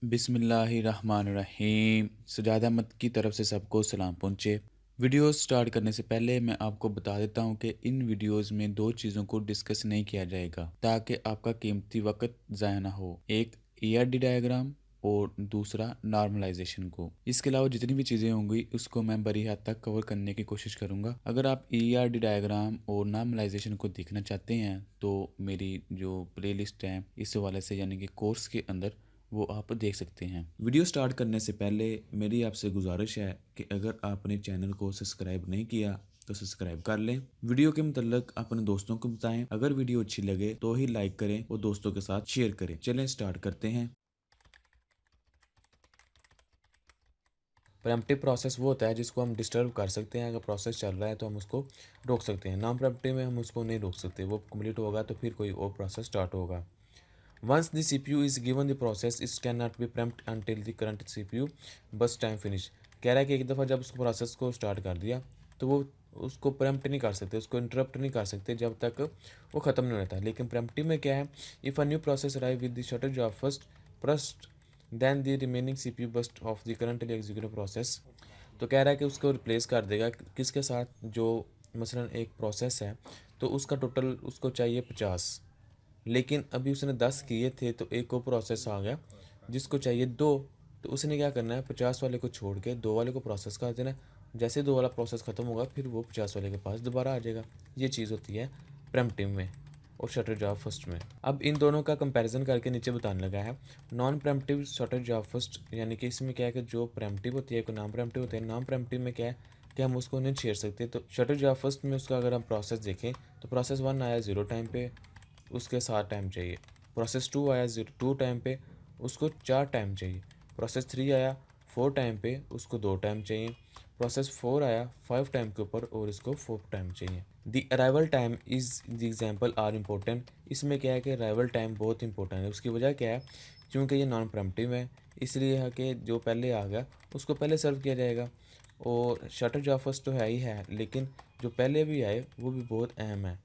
बिस्मिल्लाहिर्रहमानिर्रहीम। सजाद अहमद की तरफ से सबको सलाम पहुँचे। वीडियो स्टार्ट करने से पहले मैं आपको बता देता हूँ कि इन वीडियोस में दो चीज़ों को डिस्कस नहीं किया जाएगा ताकि आपका कीमती वक्त ज़ाया ना हो। एक ईआरडी डायग्राम और दूसरा नॉर्मलाइजेशन को। इसके अलावा जितनी भी चीज़ें होंगी उसको मैं बड़ी हद तक कवर करने की कोशिश करूँगा। अगर आप ईआरडी डायग्राम और नॉर्मलाइजेशन को देखना चाहते हैं तो मेरी जो प्लेलिस्ट है इस हवाले से यानी कि कोर्स के अंदर वो आप देख सकते हैं। वीडियो स्टार्ट करने से पहले मेरी आपसे गुजारिश है कि अगर आपने चैनल को सब्सक्राइब नहीं किया तो सब्सक्राइब कर लें। वीडियो के मतलब अपने दोस्तों को बताएं। अगर वीडियो अच्छी लगे तो ही लाइक करें और दोस्तों के साथ शेयर करें। चलें स्टार्ट करते हैं। प्रेम्प्टिव प्रोसेस वो होता है जिसको हम डिस्टर्ब कर सकते हैं। अगर प्रोसेस चल रहा है तो हम उसको रोक सकते हैं। नॉन प्रेम्प्टिव में हम उसको नहीं रोक सकते। वो कंप्लीट होगा तो फिर कोई और प्रोसेस स्टार्ट होगा। Once the CPU is given the process, it cannot be preempt until the current CPU bus time finish। कह रहा है कि एक दफ़ा जब उस प्रोसेस को स्टार्ट कर दिया तो वो उसको प्रेम्प्ट नहीं कर सकते, उसको इंटरप्ट नहीं कर सकते जब तक वो ख़त्म नहीं होता। लेकिन प्रेम्प्टिव में क्या है, if a new process arrive with the shortage of first then the remaining CPU burst of the currently executive process. तो कह रहा है कि उसको रिप्लेस कर देगा किसके साथ, जो मसलन एक प्रोसेस है तो उसका टोटल उसको चाहिए 50, लेकिन अभी उसने 10 किए थे तो एक और प्रोसेस आ गया जिसको चाहिए 2। तो उसने क्या करना है, 50 वाले को छोड़ के 2 वाले को प्रोसेस कर देना। जैसे 2 वाला प्रोसेस ख़त्म होगा फिर वो 50 वाले के पास दोबारा आ जाएगा। ये चीज़ होती है प्रेम्प्टिव में और शटर जॉब फर्स्ट में। अब इन दोनों का कंपैरिजन करके नीचे बताने लगा है। नॉन प्रेम्प्टिव शटर जॉब फर्स्ट, यानी कि इसमें क्या है कि जो प्रेम्प्टिव होती है, कोई नॉन प्रेम्प्टिव होती है। नॉन प्रेम्प्टिव में क्या है कि हम उसको नहीं छेड़ सकते। तो शटर जॉब फर्स्ट में उसका अगर हम प्रोसेस देखें तो प्रोसेस 1 आया 0 टाइम पे, उसके 7 टाइम चाहिए। प्रोसेस 2 आया 2 टाइम पे, उसको 4 टाइम चाहिए। प्रोसेस 3 आया 4 टाइम पे, उसको 2 टाइम चाहिए। प्रोसेस 4 आया 5 टाइम के ऊपर और इसको 4 टाइम चाहिए। The arrival time is the example are important. इसमें क्या है कि अराइवल टाइम बहुत इंपॉर्टेंट है। उसकी वजह क्या है, क्योंकि ये नॉन प्रेम्प्टिव है इसलिए है कि जो पहले आ गया उसको पहले सर्व किया जाएगा। और शटर जॉब फर्स्ट तो है ही है, लेकिन जो पहले भी आए वो भी बहुत अहम है।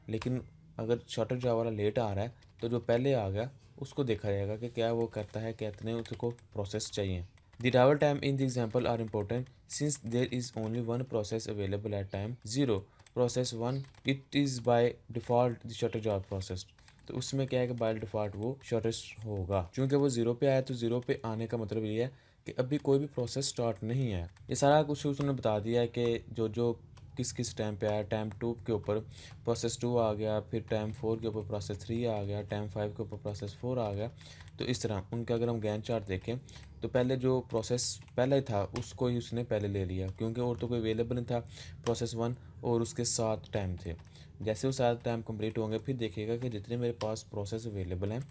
लेकिन अगर शॉर्टर जॉब वाला लेट आ रहा है तो जो पहले आ गया उसको देखा जाएगा कि क्या वो करता है, कितने उसको प्रोसेस चाहिए। The travel time in the example are important since there is only one process available at time 0। Process 1 it is by default the shorter job process. तो उसमें क्या है कि बाय डिफ़ॉल्ट वो शॉर्टेस्ट होगा। क्योंकि वो 0 पे आया तो 0 पे आने का मतलब ये है कि अभी कोई भी प्रोसेस स्टार्ट नहीं है। ये सारा कुछ उसने बता दिया है कि जो जो किस किस टाइम पे आया। टाइम 2 के ऊपर प्रोसेस 2 आ गया, फिर टाइम 4 के ऊपर प्रोसेस 3 आ गया, टाइम 5 के ऊपर प्रोसेस 4 आ गया। तो इस तरह उनका अगर हम गैंट चार्ट देखें तो पहले जो प्रोसेस पहले ही था उसको ही उसने पहले ले लिया, क्योंकि और तो कोई अवेलेबल नहीं था। प्रोसेस 1 और उसके 7 टाइम थे। जैसे वो 7 टाइम कंप्लीट होंगे फिर देखिएगा कि जितने मेरे पास प्रोसेस अवेलेबल हैं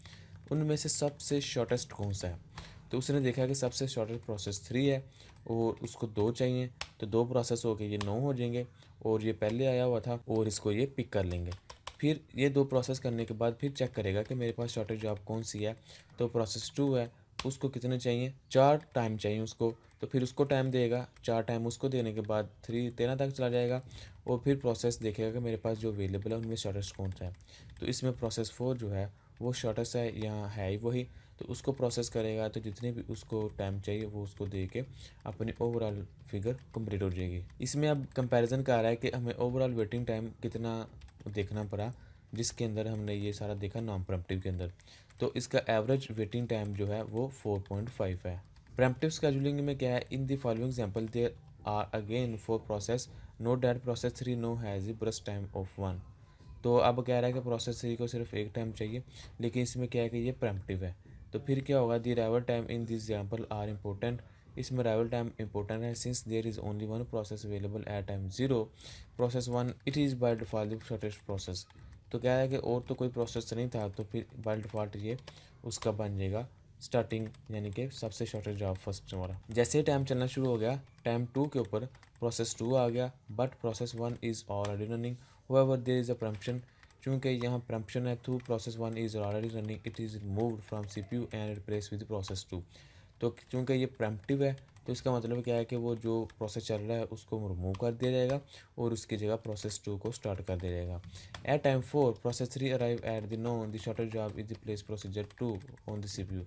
उनमें से सबसे शॉर्टेस्ट कौन सा है। तो उसने देखा कि सबसे शॉर्टेस्ट प्रोसेस 3 है और उसको 2 चाहिए। तो 2 प्रोसेस हो के ये 9 हो जाएंगे और ये पहले आया हुआ था और इसको ये पिक कर लेंगे। फिर ये 2 प्रोसेस करने के बाद फिर चेक करेगा कि मेरे पास शॉर्टेज जॉब कौन सी है। तो प्रोसेस 2 है, उसको कितने चाहिए, 4 टाइम चाहिए उसको। तो फिर उसको टाइम देगा, 4 टाइम उसको देने के बाद 13 तक चला जाएगा और फिर प्रोसेस देखेगा कि मेरे पास जो अवेलेबल है उनमें शॉर्टेस्ट कौन सा है। तो इसमें प्रोसेस 4 जो है वो शॉर्टेस्ट है, यहाँ है ही वही। तो उसको प्रोसेस करेगा तो जितने भी उसको टाइम चाहिए वो उसको दे के अपनी ओवरऑल फिगर कंप्लीट हो जाएगी। इसमें अब कंपैरिजन कर रहा है कि हमें ओवरऑल वेटिंग टाइम कितना देखना पड़ा, जिसके अंदर हमने ये सारा देखा नॉन प्रेम्प्टिव के अंदर। तो इसका एवरेज वेटिंग टाइम जो है वो 4.5 है। प्रेम्प्टिव स्केड्यूलिंग में क्या है, in the following example there are again 4 process, note that process 3 now has the burst time of 1। तो अब कह रहा है कि प्रोसेस 3 को सिर्फ एक टाइम चाहिए, लेकिन इसमें क्या है कि ये प्रेम्प्टिव है। तो फिर क्या होगा, the arrival time in this example are important. इसमें अराइवल टाइम इंपॉर्टेंट है since there is only one process available at time 0। Process 1 it is by default the shortest process. तो क्या है कि और तो कोई प्रोसेस नहीं था तो फिर बाय डिफ़ॉल्ट ये उसका बन जाएगा स्टार्टिंग, यानी कि सबसे शॉर्टेस्ट जॉब फर्स्ट वाला। जैसे ही टाइम चलना शुरू हो गया टाइम 2 के ऊपर प्रोसेस 2 आ गया, but process 1 is already running. However there is a preemption, चूँकि यहाँ प्रम्पशन है through process 1 is already running it is moved from CPU and replace with process 2। तो चूँकि ये प्रेम्प्टिव है तो इसका मतलब क्या है कि वो जो प्रोसेस चल रहा है उसको रिमूव कर दिया जाएगा और उसकी जगह प्रोसेस 2 को स्टार्ट कर दिया जाएगा। At time 4 process 3 arrive at the now the shorter job is the place procedure 2 on the CPU।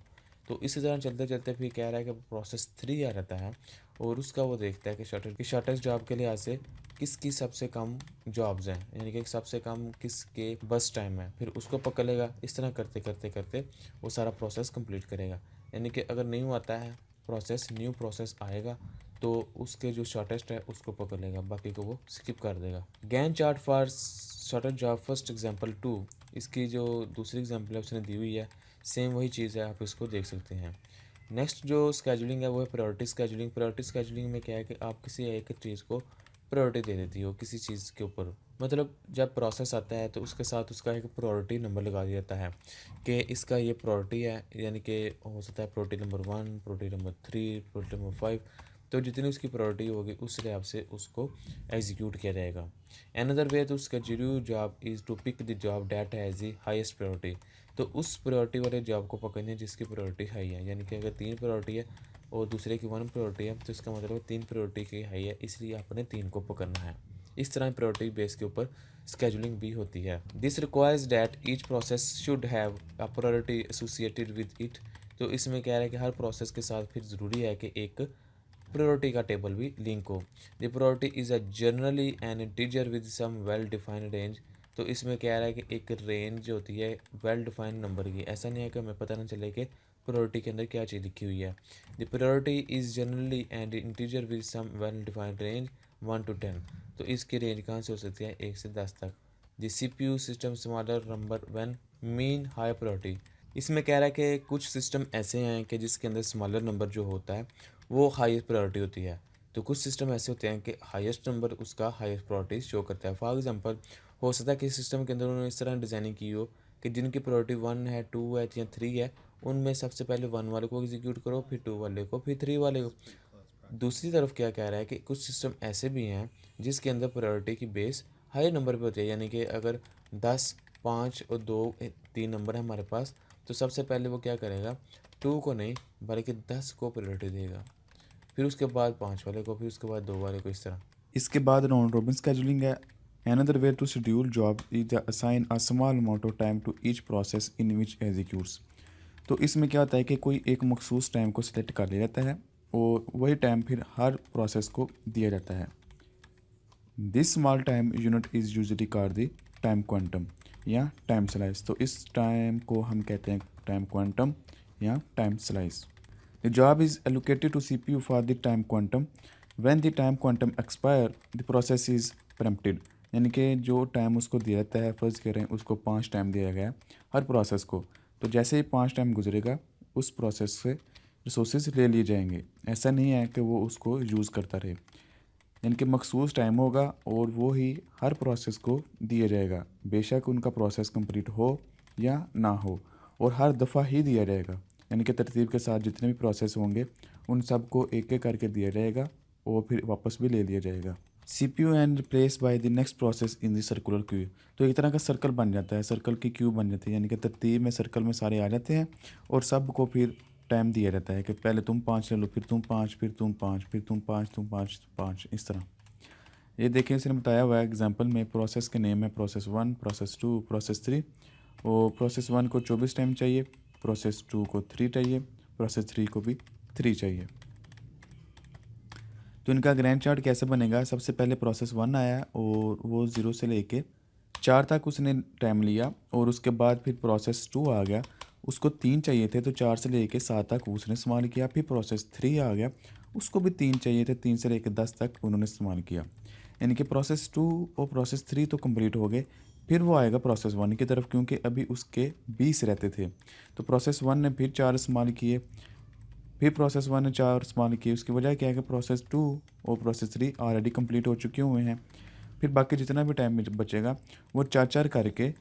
तो इसी तरह चलते चलते फिर कह रहा है कि प्रोसेस 3 आ जाता है और उसका वो देखता है कि शॉर्टेज जॉब के लिहाज से किसकी सबसे कम जॉब्स हैं, यानी कि सबसे कम किसके बस टाइम है, फिर उसको पकड़ लेगा। इस तरह करते करते करते वो सारा प्रोसेस कंप्लीट करेगा। यानी कि अगर न्यू आता है न्यू प्रोसेस आएगा तो उसके जो शॉर्टेस्ट है उसको पकड़ लेगा, बाकी को वो स्किप कर देगा। Gantt chart for shortage job first example 2, इसकी जो दूसरी एग्जांपल है उसने दी हुई है, सेम वही चीज़ है, आप इसको देख सकते हैं। नेक्स्ट जो स्केजुलिंग है वो है प्रायोरिटी स्केजुलिंग। प्रायोरिटी स्केजुलिंग में क्या है कि आप किसी एक चीज़ को प्रायोरिटी दे देती हो किसी चीज़ के ऊपर। मतलब जब प्रोसेस आता है तो उसके साथ उसका एक प्रायोरिटी नंबर लगा दिया जाता है कि इसका ये प्रायोरिटी है, यानी कि हो सकता है priority number 1, priority number 3, priority number 5। तो जितनी उसकी प्रायोरिटी होगी उस हिसाब से उसको एग्जीक्यूट किया जाएगा। Another way to schedule job is to pick the job that has the highest priority. तो उस प्रायोरिटी वाले जॉब को पकड़ने जिसकी प्रायोरिटी हाई है, यानी कि अगर 3 प्रायोरिटी है और दूसरे की 1 प्रायोरिटी है तो इसका मतलब 3 प्रायोरिटी की हाई है, इसलिए आपने 3 को पकड़ना है। इस तरह प्रायोरिटी बेस के ऊपर स्केजुलिंग भी होती है। This requires that each process should have a priority associated with it. तो इसमें कह रहा है कि हर प्रोसेस के साथ फिर ज़रूरी है कि एक प्रायोरिटी का टेबल भी लिंक हो। The priority is a generally an integer with some well defined range. तो इसमें कह रहा है कि एक रेंज होती है वेल डिफाइंड नंबर की, ऐसा नहीं है कि हमें पता ना चले कि प्रायोरिटी के अंदर क्या चीज़ लिखी हुई है। The priority is generally and integer with some well defined range 1 to 10। तो इसकी रेंज कहाँ से हो सकती है 1 से 10 तक। The CPU system smaller number when mean high priority. इसमें कह रहा है कि कुछ सिस्टम ऐसे हैं कि जिसके अंदर स्मॉलर नंबर जो होता है वो हाईएस्ट प्रायोरिटी होती है। तो कुछ सिस्टम ऐसे होते हैं कि हाईएस्ट नंबर उसका हाईएस्ट प्रायोरिटी शो करता है। फॉर एग्जांपल हो सकता है कि सिस्टम के अंदर उन्होंने इस तरह डिज़ाइनिंग की हो कि जिनकी प्रायोरिटी 1 है, 2 है या 3 है, उनमें सबसे पहले 1 वाले को एग्जीक्यूट करो, फिर 2 वाले को, फिर 3 वाले को। दूसरी तरफ क्या कह रहा है कि कुछ सिस्टम ऐसे भी हैं जिसके अंदर प्रायोरिटी की बेस हाई नंबर पे होती है, यानी कि अगर 10, 5 और 2 3 नंबर है हमारे पास, तो सबसे पहले वो क्या करेगा 2 को नहीं बल्कि 10 को प्रायोरिटी देगा, फिर उसके बाद 5 वाले को, फिर उसके बाद 2 वाले को, इस तरह। इसके बाद राउंड रॉबिन स्केजुलिंग है। Another way to schedule job is assign a small amount of time to each process in which executes. तो इसमें क्या होता है कि कोई एक मखसूस टाइम को सिलेक्ट कर लिया जाता है और वही टाइम फिर हर प्रोसेस को दिया जाता है। This small time unit is usually called the time quantum या टाइम स्लाइस। तो इस टाइम को हम कहते हैं टाइम क्वांटम या time slice. The job is allocated to CPU for the time quantum. When the time quantum expire the process is preempted. यानी कि जो टाइम उसको दिया जाता है, फर्ज करें उसको 5 टाइम दिया गया है हर प्रोसेस को, तो जैसे ही 5 टाइम गुजरेगा उस प्रोसेस से रिसोर्सेज ले लिए जाएंगे। ऐसा नहीं है कि वो उसको यूज़ करता रहे, यानी कि मखसूस टाइम होगा और वो ही हर प्रोसेस को दिया जाएगा, बेशक उनका प्रोसेस कंप्लीट हो या ना हो, और हर दफ़ा ही दिया जाएगा। यानी कि तरतीब के साथ जितने भी प्रोसेस होंगे उन सब को एक एक करके दिया जाएगा और फिर वापस भी ले लिया जाएगा। CPU and replace by the next process in the circular queue. तो एक तरह का सर्कल बन जाता है, सर्कल की क्यू बन जाती है, यानी कि तरतीब में सर्कल में सारे आ जाते हैं और सब को फिर टाइम दिया जाता है कि पहले तुम 5 ले लो, फिर तुम 5, फिर तुम 5, फिर तुम 5, तुम 5, 5, इस तरह। ये देखें इसने बताया हुआ है एग्जांपल में, प्रोसेस के नेम है प्रोसेस 1, प्रोसेस 2, प्रोसेस 3। और प्रोसेस 1 को 24 टाइम चाहिए, प्रोसेस 2 को 3 चाहिए, प्रोसेस 3 को भी 3 चाहिए। तो इनका ग्रैंड चार्ट कैसे बनेगा, सबसे पहले प्रोसेस 1 आया और वो 0 से लेके 4 तक उसने टाइम लिया, और उसके बाद फिर प्रोसेस 2 आ गया, उसको 3 चाहिए थे तो 4 से लेके 7 तक उसने इस्तेमाल किया। फिर प्रोसेस 3 आ गया, उसको भी 3 चाहिए थे, 3 से लेके 10 तक उन्होंने इस्तेमाल किया। यानी कि प्रोसेस 2 और प्रोसेस 3 तो कंप्लीट हो गए। फिर वो आएगा प्रोसेस 1 की तरफ, क्योंकि अभी उसके 20 रहते थे, तो प्रोसेस 1 ने फिर 4 इस्तेमाल किए, फिर प्रोसेस 1 ने 4 इस्तेमाल किए। उसकी वजह क्या है कि प्रोसेस 2 और प्रोसेस 3 ऑलरेडी कंप्लीट हो चुके हुए हैं। फिर बाकी जितना भी टाइम बचेगा वो 4-4 करके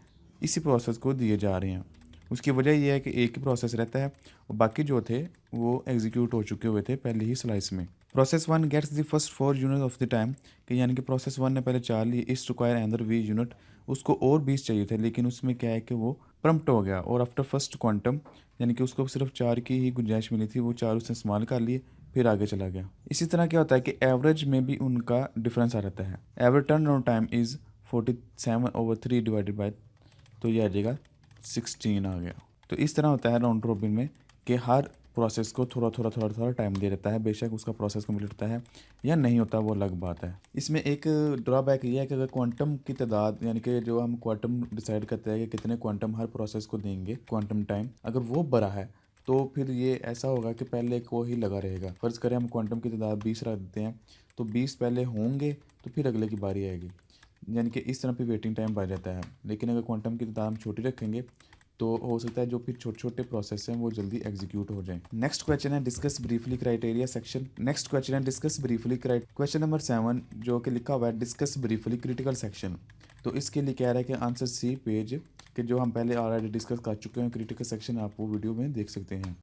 इसी प्रोसेस को दिए जा रहे हैं। उसकी वजह यह है कि एक ही प्रोसेस रहता है और बाकी जो थे वो एग्जीक्यूट हो चुके हुए थे पहले ही स्लाइस में। Process 1 gets the first 4 unit of the time, कि यानी कि प्रोसेस 1 ने पहले 4 लिए, इस रिक्वायर अनदर 20 यूनिट, उसको और 20 चाहिए थे, लेकिन उसमें क्या है कि वो प्रम्प्ट हो गया और आफ्टर फर्स्ट क्वांटम, यानी कि उसको सिर्फ 4 की ही गुंजाइश मिली थी, वो 4 उसने इस्तेमाल कर लिए, फिर आगे चला गया। इसी तरह क्या होता है कि एवरेज में भी उनका डिफरेंस आ जाता है। Average turn around time is 47/3 divided by, तो यह आ जाएगा 16 आ गया। तो इस तरह होता है राउंड रॉबिन में कि हर प्रोसेस को थोड़ा टाइम दे देता है। बेशक उसका प्रोसेस कंप्लीट होता है या नहीं होता, वो अलग बात है। इसमें एक ड्रॉबैक ये है कि अगर क्वांटम की तादाद, यानी कि जो हम क्वांटम डिसाइड करते हैं कि कितने क्वांटम हर प्रोसेस को देंगे, क्वांटम टाइम, अगर वो बड़ा है तो फिर ये ऐसा होगा कि पहले को ही लगा रहेगा। फ़र्ज़ करें हम क्वांटम की तादाद 20 रख देते हैं, तो 20 पहले होंगे तो फिर अगले की बारी आएगी, यानी कि इस तरह पे वेटिंग टाइम बढ़ जाता है। लेकिन अगर क्वांटम की तादाद हम छोटी रखेंगे तो हो सकता है जो फिर छोटे छोटे प्रोसेस हैं वो जल्दी एग्जीक्यूट हो जाएं। नेक्स्ट क्वेश्चन है discuss briefly criteria section. Next question है डिस्कस ब्रीफली क्वेश्चन नंबर 7 जो कि लिखा हुआ है डिस्कस ब्रीफली क्रिटिकल सेक्शन। तो इसके लिए कह रहा है कि आंसर सी पेज, कि जो हम पहले ऑलरेडी डिस्कस कर चुके हैं क्रिटिकल सेक्शन, आप वो वीडियो में देख सकते हैं।